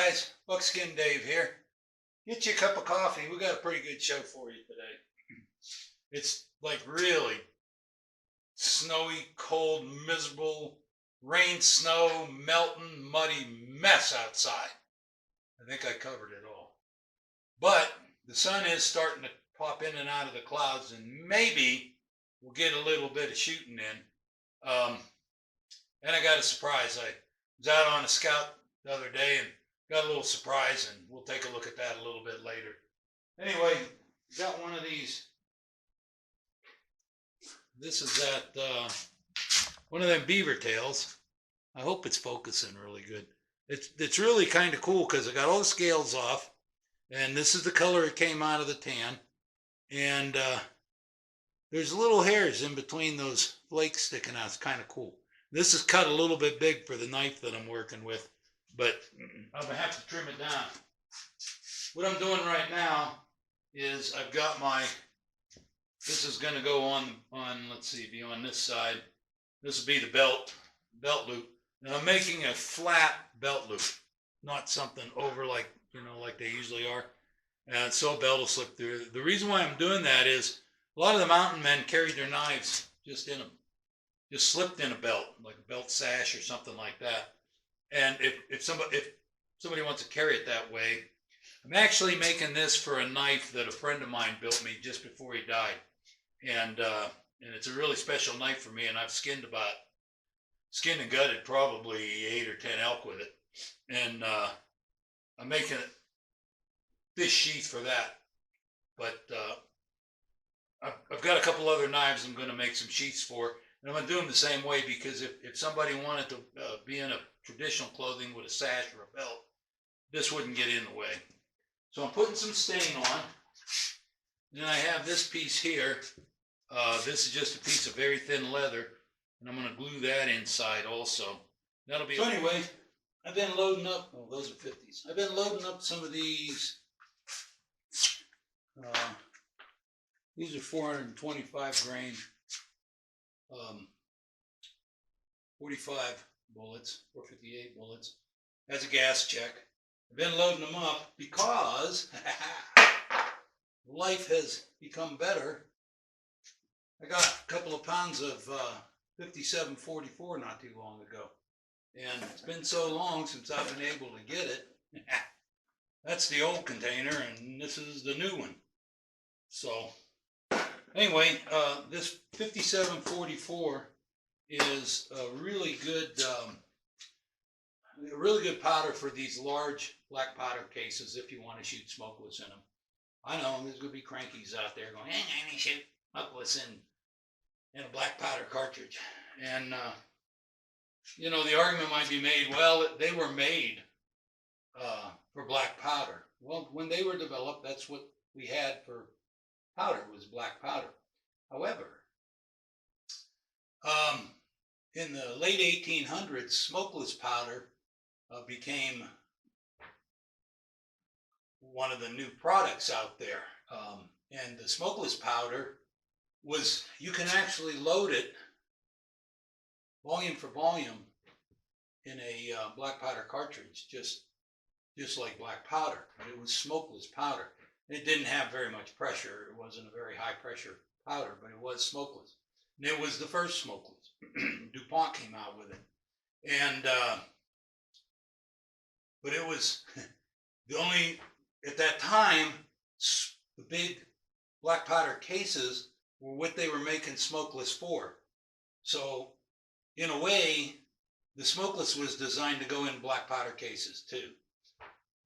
guys, Buckskin Dave here. Get you a cup of coffee. We got a pretty good show for you today. It's like really snowy, cold, miserable, rain, snow, melting, muddy mess outside. I think I covered it all. But the sun is starting to pop in and out of the clouds, and maybe we'll get a little bit of shooting in. And I got a surprise. I was out on a scout the other day and got a little surprise, and we'll take a look at that a little bit later. Anyway, got one of these. This is that one of them beaver tails. I hope it's focusing really good. It's really kind of cool because I got all the scales off, and this is the color it came out of the tan. And there's little hairs in between those flakes sticking out. It's kind of cool. This is cut a little bit big for the knife that I'm working with, but I'm gonna have to trim it down. What I'm doing right now is I've got this is gonna go on, let's see, be on this side. This will be the belt loop. And I'm making a flat belt loop, not something over like they usually are. And so a belt will slip through. The reason why I'm doing that is a lot of the mountain men carried their knives just in them. Just slipped in a belt, like a belt sash or something like that. And if somebody wants to carry it that way, I'm actually making this for a knife that a friend of mine built me just before he died. And it's a really special knife for me, and I've skinned and gutted probably 8 or 10 elk with it. And I'm making this sheath for that. But I've got a couple other knives I'm going to make some sheaths for. And I'm going to do them the same way, because if somebody wanted to be in a traditional clothing with a sash or a belt, this wouldn't get in the way. So I'm putting some stain on. Then I have this piece here. This is just a piece of very thin leather, and I'm going to glue that inside also. That'll be. So anyway, I've been loading up. Oh, those are 50s. I've been loading up some of these. These are 425 grain. 45 bullets, 458 bullets. That's a gas check. I've been loading them up because life has become better. I got a couple of pounds of 5744 not too long ago. And it's been so long since I've been able to get it. That's the old container, and this is the new one. So anyway, this 5744 is a really good powder for these large black powder cases if you want to shoot smokeless in them. I know there's going to be crankies out there going, hey, I need to shoot smokeless in a black powder cartridge. And, the argument might be made, well, they were made for black powder. Well, when they were developed, that's what we had for powder, was black powder. However, in the late 1800s, smokeless powder became one of the new products out there. And the smokeless powder you can actually load it volume for volume in a black powder cartridge, just like black powder. But it was smokeless powder. It didn't have very much pressure. It wasn't a very high pressure powder, but it was smokeless. And it was the first smokeless. DuPont came out with it. And, but it was at that time, the big black powder cases were what they were making smokeless for. So in a way, the smokeless was designed to go in black powder cases too.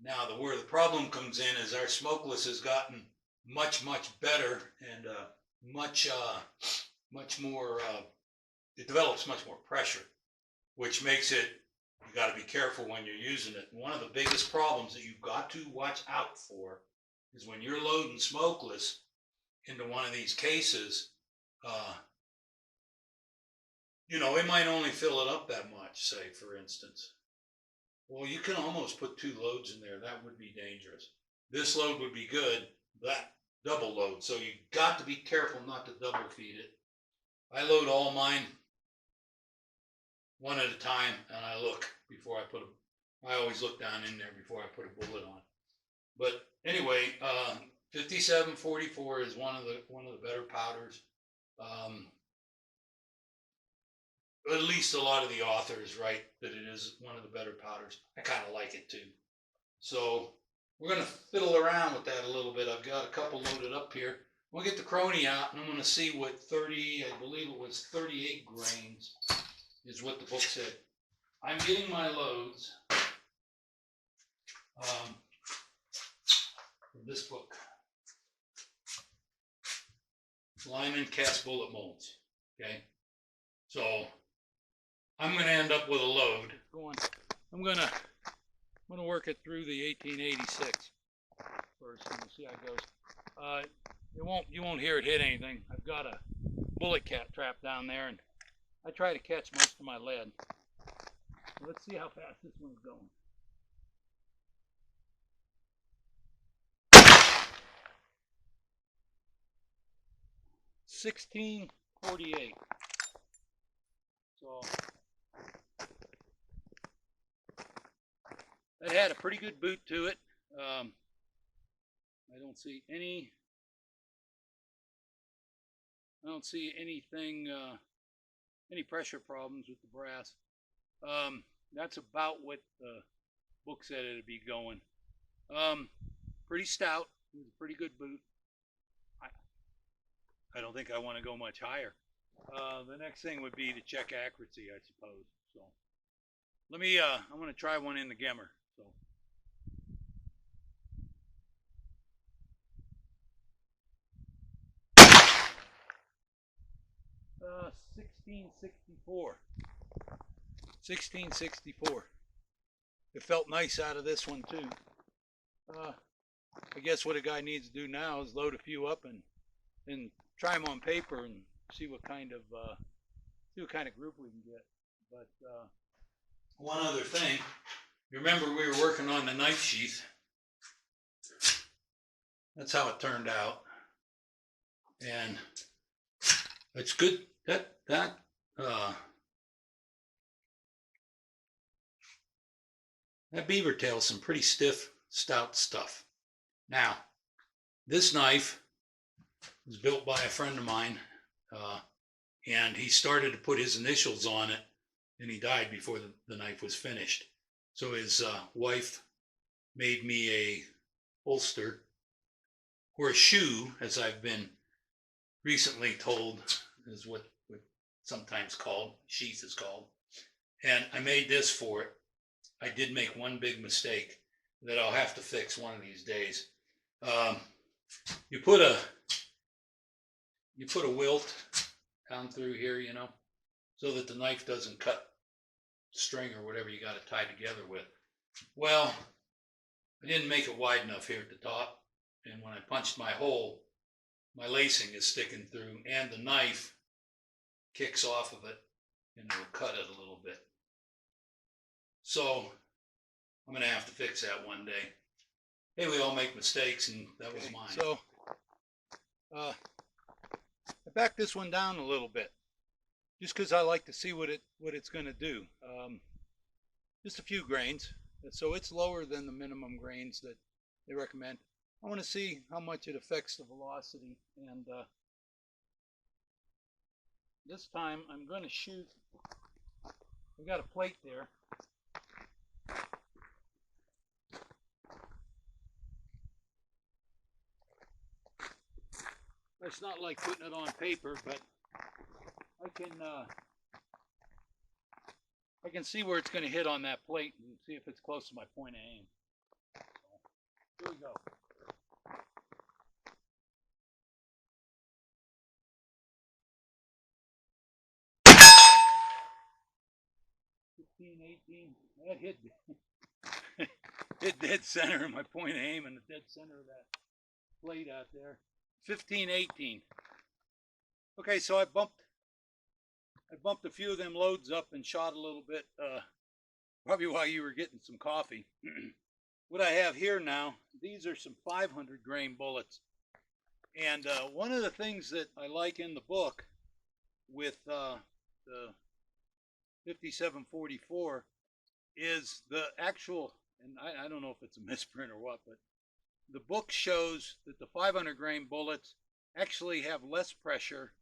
Now, where the problem comes in is our smokeless has gotten much, much better, and much more, it develops much more pressure, which makes it, you got to be careful when you're using it. One of the biggest problems that you've got to watch out for is when you're loading smokeless into one of these cases, it might only fill it up that much, say, for instance. Well, you can almost put 2 loads in there. That would be dangerous. This load would be good, that double load. So you got to be careful not to double feed it. I load all mine one at a time, and I look before I put I always look down in there before I put a bullet on. But anyway, 5744 is one of the better powders. At least a lot of the authors write that it is one of the better powders. I kind of like it too. So we're going to fiddle around with that a little bit. I've got a couple loaded up here. We'll get the Crony out, and I'm going to see what 30, I believe it was 38 grains is what the book said. I'm getting my loads from this book. Lyman cast bullet molds. Okay. So I'm going to end up with a load. I'm going to work it through the 1886 first, and we'll see how it goes. You won't hear it hit anything. I've got a bullet cap trap down there, and I try to catch most of my lead. So let's see how fast this one's going. $16.48. So that had a pretty good boot to it. I don't see anything, any pressure problems with the brass. That's about what the book said it'd be going. Pretty stout. It was a pretty good boot. I don't think I want to go much higher. The next thing would be to check accuracy, I suppose. So let me, I'm going to try one in the Gemmer. So. Uh, 1664. 1664. It felt nice out of this one too. I guess what a guy needs to do now is load a few up and try them on paper and see what kind of group we can get. But one other thing, you remember we were working on the knife sheath. That's how it turned out, and it's good that beaver tail is some pretty stiff, stout stuff. Now, this knife was built by a friend of mine, and he started to put his initials on it, and he died before the knife was finished. So his wife made me a holster, or a shoe, as I've been recently told is what sometimes called, sheath is called. And I made this for it. I did make one big mistake that I'll have to fix one of these days. You put a wilt down through here, you know, so that the knife doesn't cut string or whatever you got it tied together with. Well, I didn't make it wide enough here at the top, and when I punched my hole, my lacing is sticking through, and the knife kicks off of it, and it'll cut it a little bit. So I'm going to have to fix that one day. Hey, we all make mistakes, and that was mine. So I backed this one down a little bit, just because I like to see what it's going to do. Just a few grains, so it's lower than the minimum grains that they recommend. I want to see how much it affects the velocity, and this time I'm going to shoot. We got a plate there. It's not like putting it on paper, but I can see where it's going to hit on that plate and see if it's close to my point of aim. So, here we go. 18. That hit hit dead center of my point of aim and the dead center of that plate out there. 15-18. Okay, so I bumped a few of them loads up and shot a little bit, probably while you were getting some coffee. What I have here now, these are some 500 grain bullets. And one of the things that I like in the book with the 5744 is the actual, and I don't know if it's a misprint or what, but the book shows that the 500 grain bullets actually have less pressure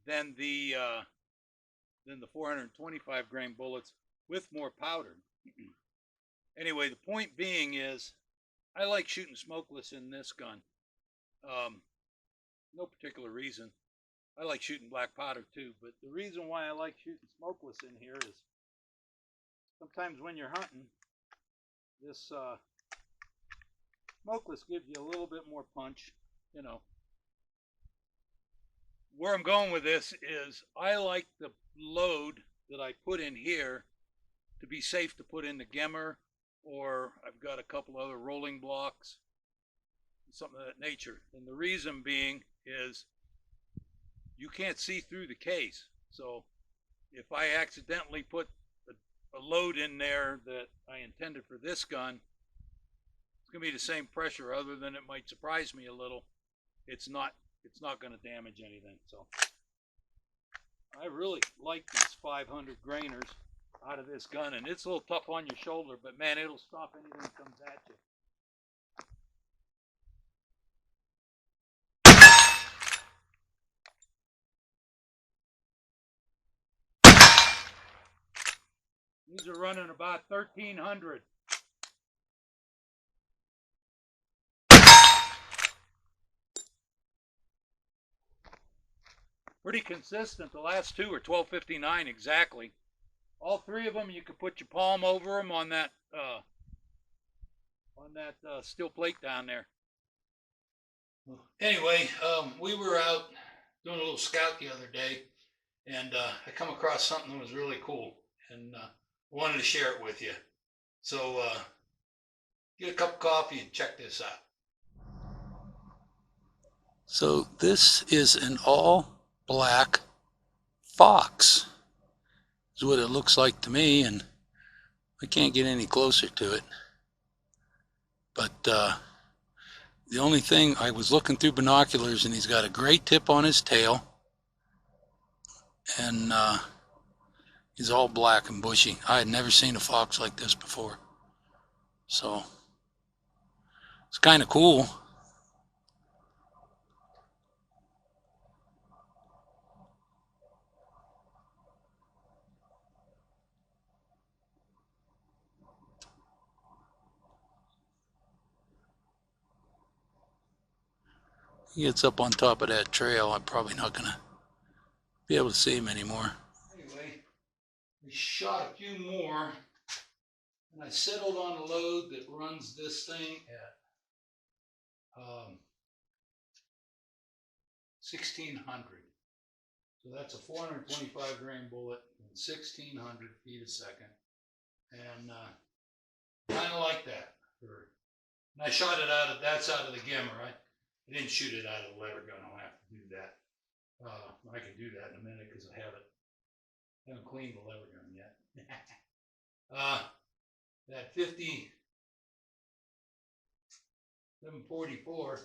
than the 425 grain bullets with more powder. Anyway, the point being is, I like shooting smokeless in this gun. No particular reason. I like shooting black powder too, but the reason why I like shooting smokeless in here is sometimes when you're hunting, this smokeless gives you a little bit more punch, you know. Where I'm going with this is I like the load that I put in here to be safe to put in the gemmer, or I've got a couple other rolling blocks, something of that nature. And the reason being is you can't see through the case. So if I accidentally put a load in there that I intended for this gun, it's going to be the same pressure, other than it might surprise me a little. It's not going to damage anything. So I really like these 500 grainers out of this gun, and it's a little tough on your shoulder, but man, it'll stop anything that comes at you. These are running about 1,300. Pretty consistent. The last two are 1259 exactly. All three of them, you could put your palm over them on that steel plate down there. Anyway, we were out doing a little scout the other day, and I come across something that was really cool, and wanted to share it with you. So get a cup of coffee and check this out. So this is an all black fox, is what it looks like to me, and I can't get any closer to it. But the only thing, I was looking through binoculars, and he's got a gray tip on his tail, and he's all black and bushy. I had never seen a fox like this before, so it's kind of cool. He gets up on top of that trail, I'm probably not going to be able to see him anymore. Anyway, we shot a few more, and I settled on a load that runs this thing at 1,600. So that's a 425 grain bullet and 1,600 feet a second. And kind of like that. And I shot it out of, that's out of the gemmer. I didn't shoot it out of the lever gun. I'll have to do that. I can do that in a minute because I haven't cleaned the lever gun yet. That 744.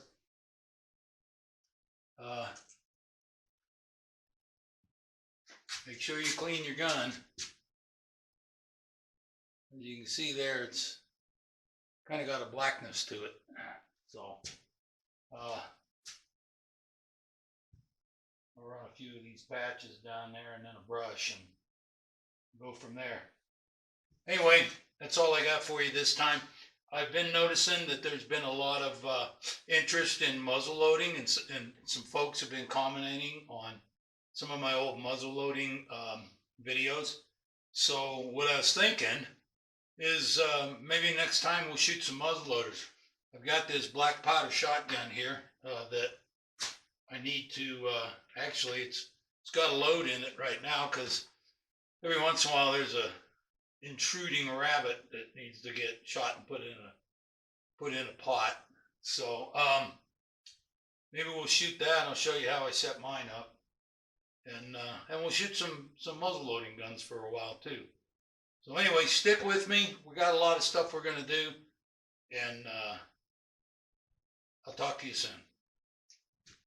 Make sure you clean your gun. As you can see there, it's kind of got a blackness to it. So I'll run a few of these patches down there and then a brush and go from there. Anyway, that's all I got for you this time. I've been noticing that there's been a lot of interest in muzzle loading, and some folks have been commenting on some of my old muzzle loading videos. So what I was thinking is maybe next time we'll shoot some muzzle loaders. I've got this black powder shotgun here that I need to, actually it's got a load in it right now, because every once in a while there's a intruding rabbit that needs to get shot and put in a pot. So maybe we'll shoot that, and I'll show you how I set mine up, and we'll shoot some muzzle loading guns for a while too. So anyway, stick with me. We got a lot of stuff we're going to do, and I'll talk to you soon.